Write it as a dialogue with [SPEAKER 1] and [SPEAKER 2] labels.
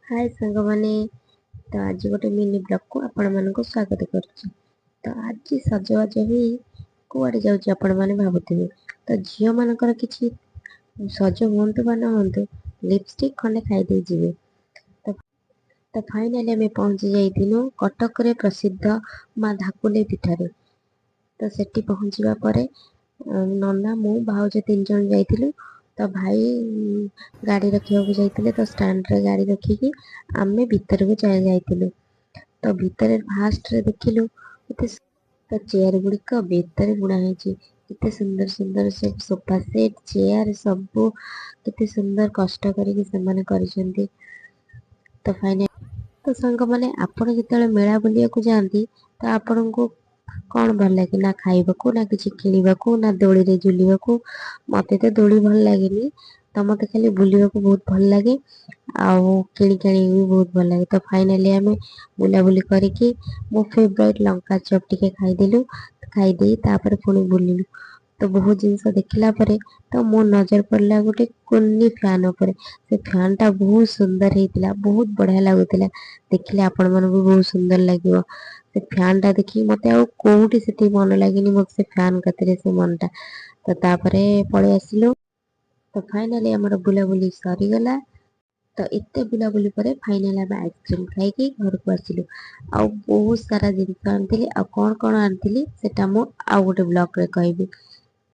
[SPEAKER 1] हाय सांग माने। तो आज गोटे मिनी ब्लॉग को आपण मानक स्वागत करुच्ची। तो आज सजवाज ही कुआडे जाऊँ आपण माने भाबुथिबे। तो झियो मानकर किछि सज हुंतु बा न हुंतु लिपस्टिक खंडे खाई दे जिवे। तो फाइनली आम पहुंची जाइथिलु कटक रे प्रसिद्ध माँ धाकुले पीठरे। तो सेठी पहुंचवा परे नन्ना मु भाउज 3 जन जाइथिलु। तो भाई गाड़ी रखिया जाइथिले। तो स्टैंड रे गाड़ी रखिकी आमे भीतर को जाइथिलु। तो भीतर फास्ट रे देखिलु एते तो चेयर गुड़िक बेतर बुଣା ହେଇଛି। केते सुंदर सुंदर सब सोफा सेट चेयर सबू केते सुंदर कष्ट करिके ସେମାନେ କରିଛନ୍ତି। तो फाइनल तो सांग माने आपण जेतेବେଳେ मेला बुलियाକୁ जाଆନ୍ତି तो आपनको कौन भल लगे ना खाइबाकू ना किछि किनिबाकू ना दोली रे झुलिबाकू। मते तो दोली भल लागेनी। तो मते खाली बुलिबाकू बहुत भल लागे आउ किणी किणी भी बहुत भल लागे। तो फाइनली आमे बुलाबुली करिकी मो फेवरेट लंका चप टिके खाइदेलु। खाइदेई तापर पुणी बुलिलु। तो बहुत जिनस देखला परे तो मो नजर पड़ला गोटे कुन्नी फैन उपरे। से फैन टा बहुत सुंदर हेतिला बहुत बढ़िया लागुतिला। देखिले आपण मन भी बहुत सुंदर लागिवो। से फैन टा देखि मते आ कोउठी सेठी मन लागिनी मते से फैन कतरे से मनटा। तो तापरे पळे आसिलु। तो फाइनली हमर बुलाबुली सरी गला। तो एते बुलाबुली परे फाइनल आम आइसक्रीम खाइकी घर को आसिलु। आउ बहुत सारा जिनस आनिथिली आ कोन कोन आनिथिली सेटा मो आ गोटे ब्लॉग रे कहबी।